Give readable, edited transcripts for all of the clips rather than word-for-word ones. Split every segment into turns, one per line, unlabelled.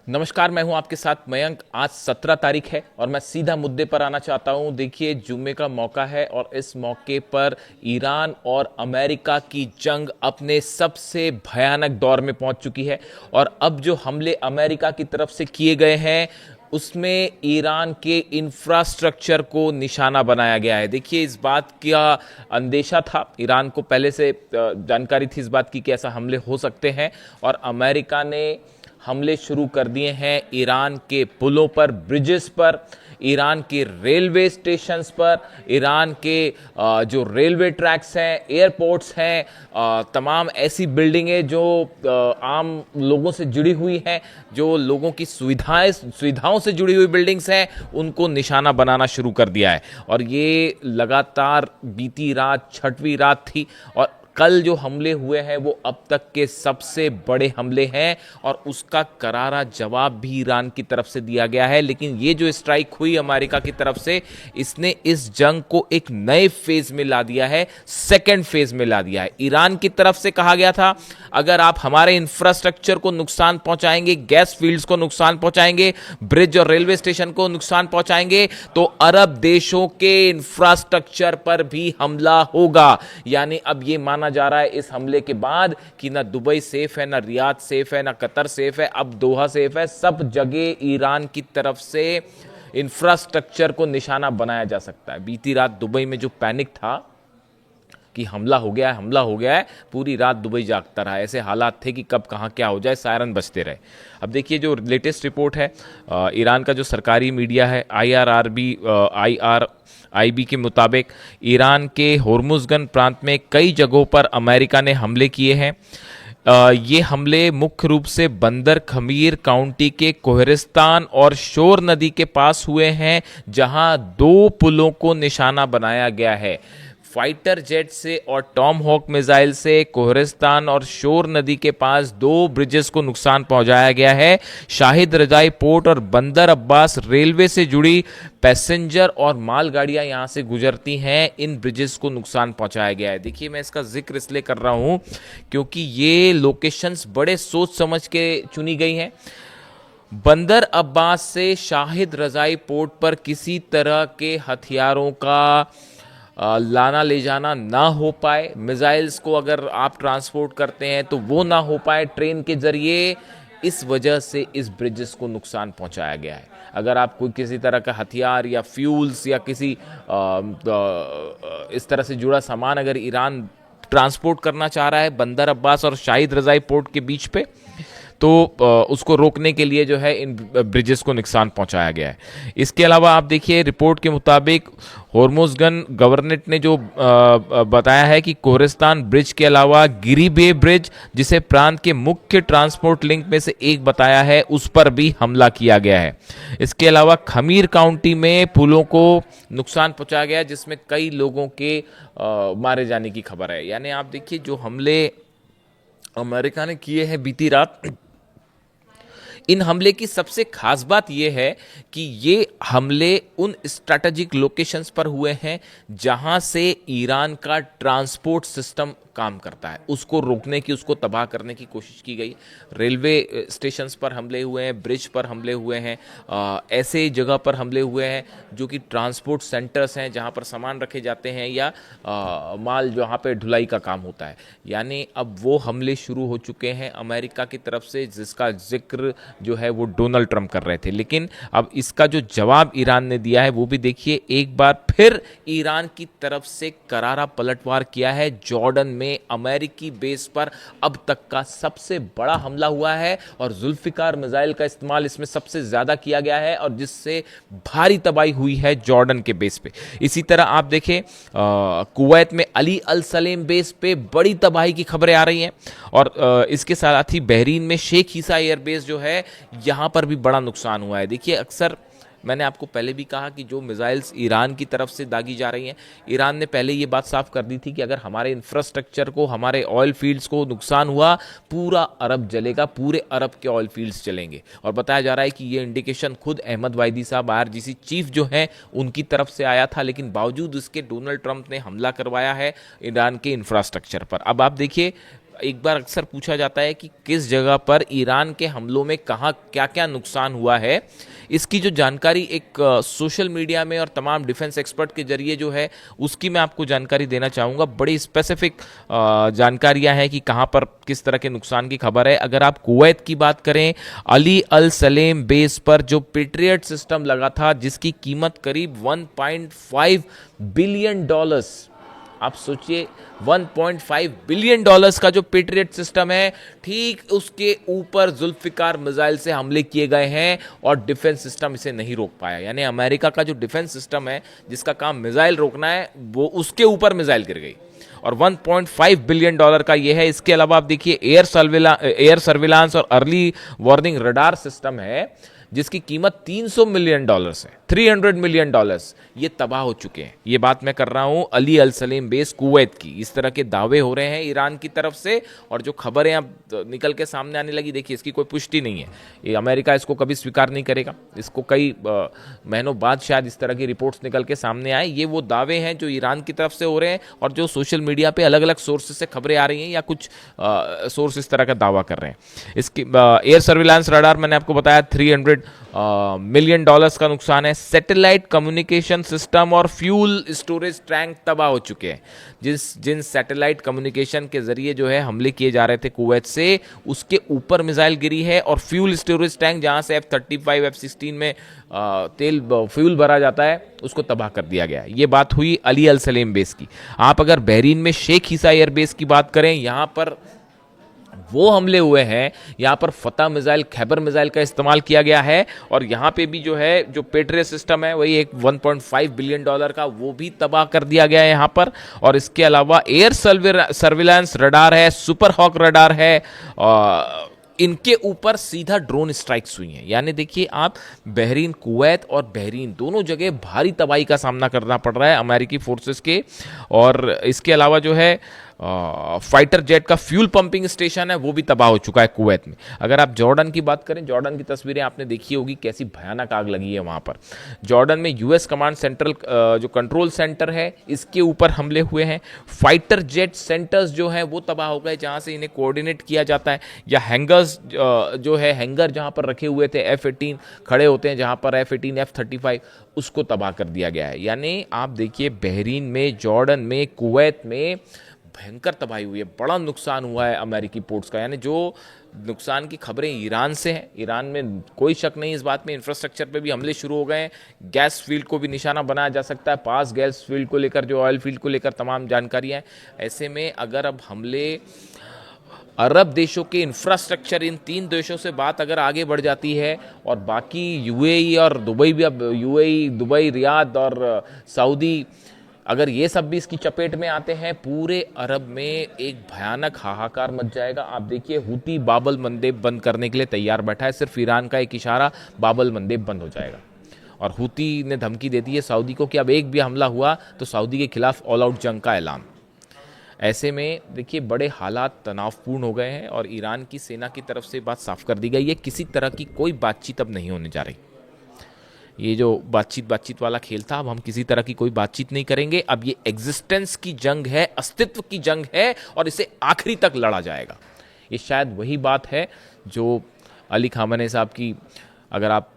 नमस्कार, मैं हूं आपके साथ मयंक। आज 17 तारीख है और मैं सीधा मुद्दे पर आना चाहता हूं। देखिए, जुम्मे का मौका है और इस मौके पर ईरान और अमेरिका की जंग अपने सबसे भयानक दौर में पहुंच चुकी है। और अब जो हमले अमेरिका की तरफ से किए गए हैं उसमें ईरान के इंफ्रास्ट्रक्चर को निशाना बनाया गया है। देखिए, इस बात का अंदेशा था, ईरान को पहले से जानकारी थी इस बात की कि ऐसा हमले हो सकते हैं। और अमेरिका ने हमले शुरू कर दिए हैं ईरान के पुलों पर, ब्रिजेस पर, ईरान के रेलवे स्टेशंस पर, ईरान के जो रेलवे ट्रैक्स हैं, एयरपोर्ट्स हैं, तमाम ऐसी बिल्डिंगें जो आम लोगों से जुड़ी हुई हैं, जो लोगों की सुविधाओं से जुड़ी हुई बिल्डिंग्स हैं, उनको निशाना बनाना शुरू कर दिया है। और ये लगातार बीती रात छठवीं रात थी और कल जो हमले हुए हैं वो अब तक के सबसे बड़े हमले हैं और उसका करारा जवाब भी ईरान की तरफ से दिया गया है। लेकिन ये जो स्ट्राइक हुई अमेरिका की तरफ से, इसने इस जंग को एक नए फेज में ला दिया है, सेकेंड फेज में ला दिया है। ईरान की तरफ से कहा गया था, अगर आप हमारे इंफ्रास्ट्रक्चर को नुकसान पहुंचाएंगे, गैस फील्ड्स को नुकसान पहुंचाएंगे, ब्रिज और रेलवे स्टेशन को नुकसान पहुंचाएंगे, तो अरब देशों के इंफ्रास्ट्रक्चर पर भी हमला होगा। यानी अब ये माना जा रहा है इस हमले के बाद कि ना दुबई सेफ है, ना रियाद सेफ है, ना कतर सेफ है, अब दोहा सेफ है। सब जगह ईरान की तरफ से इंफ्रास्ट्रक्चर को निशाना बनाया जा सकता है। बीती रात दुबई में जो पैनिक था कि हमला हो गया है, हमला हो गया है, पूरी रात दुबई जागता रहा। ऐसे हालात थे कि कब कहाँ क्या हो जाए, सायरन बजते रहे। अब देखिए, जो लेटेस्ट रिपोर्ट है ईरान का जो सरकारी मीडिया है आईआरआईबी के मुताबिक, ईरान के होर्मुजगन प्रांत में कई जगहों पर अमेरिका ने हमले किए हैं। ये हमले मुख्य रूप से बंदर खमीर काउंटी के कोहरिस्तान और शोर नदी के पास हुए हैं, जहां 2 पुलों को निशाना बनाया गया है। फाइटर जेट से और टॉम हॉक मिसाइल से कोहरिस्तान और शोर नदी के पास 2 ब्रिजेस को नुकसान पहुंचाया गया है। शाहिद रजाई पोर्ट और बंदर अब्बास रेलवे से जुड़ी पैसेंजर और मालगाड़ियां यहां से गुजरती हैं, इन ब्रिजेस को नुकसान पहुंचाया गया है। देखिए, मैं इसका जिक्र इसलिए कर रहा हूं क्योंकि ये लोकेशंस बड़े सोच समझ के चुनी गई हैं। बंदर अब्बास से शाहिद रजाई पोर्ट पर किसी तरह के हथियारों का लाना ले जाना ना हो पाए, मिसाइल्स को अगर आप ट्रांसपोर्ट करते हैं तो वो ना हो पाए ट्रेन के जरिए, इस वजह से इस ब्रिजेस को नुकसान पहुंचाया गया है। अगर आप कोई किसी तरह का हथियार या फ्यूल्स या किसी इस तरह से जुड़ा सामान अगर ईरान ट्रांसपोर्ट करना चाह रहा है बंदर अब्बास और शाहिद रजाई पोर्ट के बीच पे, तो उसको रोकने के लिए जो है इन ब्रिजेस को नुकसान पहुंचाया गया है। इसके अलावा आप देखिए, रिपोर्ट के मुताबिक होर्मुजगन गवर्नमेंट ने जो बताया है कि कोहरिस्तान ब्रिज के अलावा गिरी बे ब्रिज, जिसे प्रांत के मुख्य ट्रांसपोर्ट लिंक में से एक बताया है, उस पर भी हमला किया गया है। इसके अलावा खमीर काउंटी में पुलों को नुकसान पहुंचाया गया, जिसमें कई लोगों के मारे जाने की खबर है। यानी आप देखिए, जो हमले अमेरिका ने किए हैं बीती रात, इन हमले की सबसे खास बात यह है कि ये हमले उन स्ट्रैटेजिक लोकेशंस पर हुए हैं जहां से ईरान का ट्रांसपोर्ट सिस्टम काम करता है, उसको रोकने की, उसको तबाह करने की कोशिश की गई। रेलवे स्टेशंस पर हमले हुए हैं, ब्रिज पर हमले हुए हैं, ऐसे जगह पर हमले हुए हैं जो कि ट्रांसपोर्ट सेंटर्स हैं जहां पर सामान रखे जाते हैं या माल जहां पे ढुलाई का काम होता है। यानी अब वो हमले शुरू हो चुके हैं अमेरिका की तरफ से, जिसका जिक्र जो है वो डोनाल्ड ट्रंप कर रहे थे। लेकिन अब इसका जो जवाब ईरान ने दिया है वो भी देखिए, एक बार फिर ईरान की तरफ से करारा पलटवार किया है। जॉर्डन में अमेरिकी बेस पर अब तक का सबसे बड़ा हमला हुआ है और जुल्फिकार मिसाइल का इस्तेमाल इसमें सबसे ज्यादा किया गया है और जिससे भारी तबाही हुई है जॉर्डन के बेस पे। इसी तरह आप देखें, कुवैत में अली अल सलेम बेस पे बड़ी तबाही की खबरें आ रही हैं और इसके साथ ही बहरीन में शेख ईसा एयरबेस जो है, यहां पर भी बड़ा नुकसान हुआ है। देखिए, अक्सर मैंने आपको पहले भी कहा कि जो मिसाइल्स ईरान की तरफ से दागी जा रही हैं, ईरान ने पहले ये बात साफ कर दी थी कि अगर हमारे इंफ्रास्ट्रक्चर को, हमारे ऑयल फील्ड्स को नुकसान हुआ, पूरा अरब जलेगा, पूरे अरब के ऑयल फील्ड्स चलेंगे। और बताया जा रहा है कि ये इंडिकेशन खुद अहमद वाइदी साहब, आईआरजीसी चीफ जो हैं, उनकी तरफ से आया था। लेकिन बावजूद इसके डोनाल्ड ट्रंप ने हमला करवाया है ईरान के इंफ्रास्ट्रक्चर पर। अब आप देखिए, एक बार अक्सर पूछा जाता है कि किस जगह पर ईरान के हमलों में कहाँ क्या क्या नुकसान हुआ है, इसकी जो जानकारी एक सोशल मीडिया में और तमाम डिफेंस एक्सपर्ट के जरिए जो है उसकी मैं आपको जानकारी देना चाहूँगा। बड़ी स्पेसिफिक जानकारियाँ हैं कि कहाँ पर किस तरह के नुकसान की खबर है। अगर आप कुवैत की बात करें, अली अल सलेम बेस पर जो पेट्रियट सिस्टम लगा था जिसकी कीमत करीब 1.5 बिलियन डॉलर्स, आप सोचिए 1.5 बिलियन डॉलर्स का जो पेट्रियट सिस्टम है, ठीक उसके ऊपर जुल्फिकार मिसाइल से हमले किए गए हैं और डिफेंस सिस्टम इसे नहीं रोक पाया। यानी अमेरिका का जो डिफेंस सिस्टम है जिसका काम मिसाइल रोकना है, वो उसके ऊपर मिसाइल गिर गई और 1.5 बिलियन डॉलर का ये है। इसके अलावा आप देखिए एयर सर्विलांस और अर्ली वार्निंग रडार सिस्टम है जिसकी कीमत 300 मिलियन डॉलर्स है, 300 मिलियन डॉलर्स, ये तबाह हो चुके हैं। ये बात मैं कर रहा हूं अली अल सलेम बेस कुवैत की। इस तरह के दावे हो रहे हैं ईरान की तरफ से और जो खबरें अब निकल के सामने आने लगी, देखिए इसकी कोई पुष्टि नहीं है। ये अमेरिका इसको कभी स्वीकार नहीं करेगा। इसको कई महीनों बाद शायद इस तरह की रिपोर्ट्स निकल के सामने आए। ये वो दावे हैं जो ईरान की तरफ से हो रहे हैं और जो सोशल मीडिया पे अलग अलग सोर्सेज से खबरें आ रही हैं या कुछ सोर्स इस तरह का दावा कर रहे हैं। इसकी एयर सर्विलांस रडार मैंने आपको बताया 300 मिलियन डॉलर्स का नुकसान है। सैटेलाइट कम्युनिकेशन सिस्टम और फ्यूल स्टोरेज टैंक तबाह हो चुके हैं। जिन सैटेलाइट कम्युनिकेशन के जरिए जो है हमले किए जा रहे थे कुवैत से, उसके ऊपर मिसाइल गिरी है और फ्यूल स्टोरेज टैंक जहां से F-35 F-16 में फ्यूल भरा जाता है उसको तबाह कर दिया गया। ये बात हुई अली अल सलेम बेस की। आप अगर बहरीन में शेख ईसा एयरबेस की बात करें, यहां पर वो हमले हुए हैं, यहाँ पर फतह मिसाइल, खैबर मिसाइल का इस्तेमाल किया गया है और यहाँ पे भी जो है जो पेट्रियट सिस्टम है वही एक 1.5 बिलियन डॉलर का, वो भी तबाह कर दिया गया है यहाँ पर। और इसके अलावा एयर सर्विलांस रडार है, सुपर हॉक रडार है, इनके ऊपर सीधा ड्रोन स्ट्राइक्स हुई हैं। यानी देखिए आप, बहरीन, कुवैत और बहरीन दोनों जगह भारी तबाही का सामना करना पड़ रहा है अमेरिकी फोर्सेस के। और इसके अलावा जो है फाइटर जेट का फ्यूल पंपिंग स्टेशन है वो भी तबाह हो चुका है कुवैत में। अगर आप जॉर्डन की बात करें, जॉर्डन की तस्वीरें आपने देखी होगी, कैसी भयानक आग लगी है वहाँ पर। जॉर्डन में यूएस कमांड सेंट्रल जो कंट्रोल सेंटर है इसके ऊपर हमले हुए हैं। फाइटर जेट सेंटर्स जो हैं वो तबाह हो गए जहाँ से इन्हें कोऑर्डिनेट किया जाता है, या हैंगर्स जो है हैंगर जहाँ पर रखे हुए थे F-18 खड़े होते हैं जहाँ पर F-18 F-35, उसको तबाह कर दिया गया है। यानी आप देखिए बहरीन में, जॉर्डन में, कुवैत में भयंकर तबाही हुई है, बड़ा नुकसान हुआ है अमेरिकी पोर्ट्स का। यानी जो नुकसान की खबरें ईरान से हैं, ईरान में कोई शक नहीं इस बात में, इंफ्रास्ट्रक्चर पे भी हमले शुरू हो गए हैं। गैस फील्ड को भी निशाना बनाया जा सकता है, पास गैस फील्ड को लेकर, जो ऑयल फील्ड को लेकर तमाम जानकारियाँ हैं। ऐसे में अगर अब हमले अरब देशों के इंफ्रास्ट्रक्चर, इन 3 देशों से बात अगर आगे बढ़ जाती है और बाकी यूएई और दुबई भी, अब यूएई, दुबई, रियाद और सऊदी, अगर ये सब भी इसकी चपेट में आते हैं, पूरे अरब में एक भयानक हाहाकार मच जाएगा। आप देखिए हूती बाबल मंदेब बंद करने के लिए तैयार बैठा है, सिर्फ ईरान का एक इशारा, बाबल मंदेब बंद हो जाएगा। और हूती ने धमकी दे दी है सऊदी को कि अब एक भी हमला हुआ तो सऊदी के खिलाफ ऑल आउट जंग का ऐलान। ऐसे में देखिए बड़े हालात तनावपूर्ण हो गए हैं और ईरान की सेना की तरफ से बात साफ कर दी गई है, किसी तरह की कोई बातचीत अब नहीं होने जा रही। ये जो बातचीत वाला खेल था, अब हम किसी तरह की कोई बातचीत नहीं करेंगे। अब ये एग्जिस्टेंस की जंग है, अस्तित्व की जंग है और इसे आखिरी तक लड़ा जाएगा। ये शायद वही बात है जो अली खामनेई साहब की, अगर आप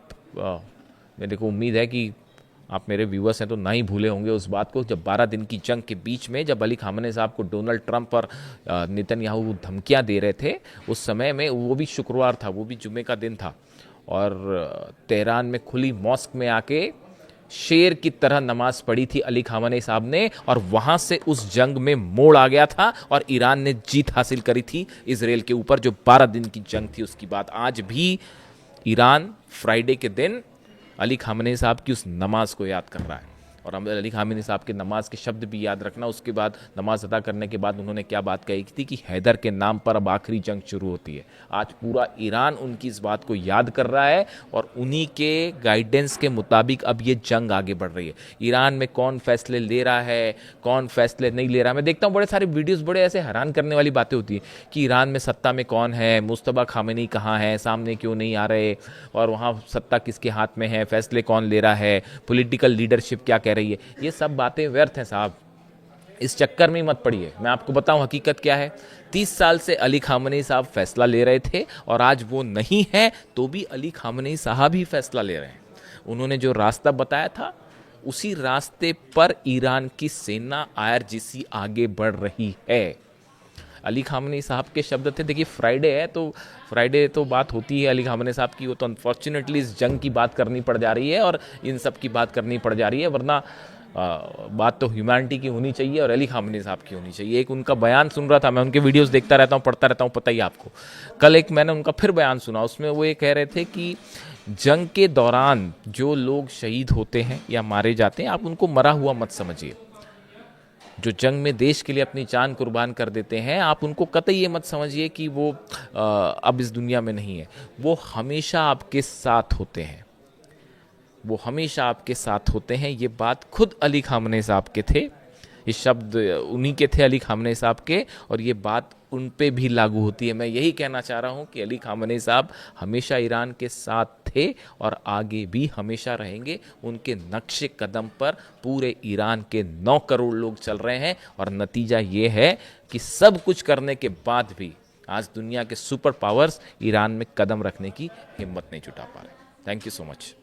मेरे को उम्मीद है कि आप मेरे व्यूअर्स हैं तो ना ही भूले होंगे उस बात को, जब 12 दिन की जंग के बीच में जब अली खामनेई साहब को डोनाल्ड ट्रंप और नेतन्याहू धमकियां दे रहे थे, उस समय में वो भी शुक्रवार था, वो भी जुमे का दिन था, और तेहरान में खुली मॉस्क में आके शेर की तरह नमाज पढ़ी थी अली खामनेई साहब ने, और वहां से उस जंग में मोड़ आ गया था और ईरान ने जीत हासिल करी थी इजराइल के ऊपर। जो 12 दिन की जंग थी उसकी बात आज भी ईरान फ्राइडे के दिन अली खामनेई साहब की उस नमाज को याद कर रहा है। और हम अली खामनेई साहब के नमाज के शब्द भी याद रखना। उसके बाद नमाज अदा करने के बाद उन्होंने क्या बात कही थी कि हैदर के नाम पर अब आखिरी जंग शुरू होती है। आज पूरा ईरान उनकी इस बात को याद कर रहा है और उन्हीं के गाइडेंस के मुताबिक अब ये जंग आगे बढ़ रही है। ईरान में कौन फैसले ले रहा है, कौन फैसले नहीं ले रहा है, मैं देखता हूँ बड़े सारे वीडियोज़, बड़े ऐसे हैरान करने वाली बातें होती हैं कि ईरान में सत्ता में कौन है, मुस्तफा खामेनी कहाँ है, सामने क्यों नहीं आ रहे, और वहाँ सत्ता किसके हाथ में है, फैसले कौन ले रहा है, पॉलिटिकल लीडरशिप क्या कह रही है। ये सब बातें व्यर्थ हैं साहब। इस चक्कर में मत पड़िए। मैं आपको बताऊं हकीकत क्या है। 30 साल से अली खामनेई साहब फैसला ले रहे थे और आज वो नहीं है तो भी अली खामनेई साहब ही फैसला ले रहे हैं। उन्होंने जो रास्ता बताया था उसी रास्ते पर ईरान की सेना IRGC आगे बढ़ रही है। अली खामनेई साहब के शब्द थे। देखिए फ्राइडे है तो फ्राइडे तो बात होती है अली खामनेई साहब की, वो तो अनफॉर्चुनेटली इस जंग की बात करनी पड़ जा रही है और इन सब की बात करनी पड़ जा रही है, वरना बात तो ह्यूमैनिटी की होनी चाहिए और अली खामनेई साहब की होनी चाहिए। एक उनका बयान सुन रहा था, मैं उनके वीडियोस देखता रहता हूँ, पढ़ता रहता हूँ, पता ही आपको। कल एक मैंने उनका फिर बयान सुना, उसमें वो ये कह रहे थे कि जंग के दौरान जो लोग शहीद होते हैं या मारे जाते हैं आप उनको मरा हुआ मत समझिए। जो जंग में देश के लिए अपनी जान कुर्बान कर देते हैं आप उनको कतई ये मत समझिए कि वो अब इस दुनिया में नहीं है। वो हमेशा आपके साथ होते हैं, वो हमेशा आपके साथ होते हैं। ये बात खुद अली खामनेई साहब के थे, ये शब्द उन्हीं के थे अली खामनेई साहब के, और ये बात उन पे भी लागू होती है। मैं यही कहना चाह रहा हूँ कि अली खामनेई साहब हमेशा ईरान के साथ थे और आगे भी हमेशा रहेंगे। उनके नक्शे कदम पर पूरे ईरान के 9 करोड़ लोग चल रहे हैं और नतीजा ये है कि सब कुछ करने के बाद भी आज दुनिया के सुपर पावर्स ईरान में कदम रखने की हिम्मत नहीं जुटा पा रहे। Thank you so much.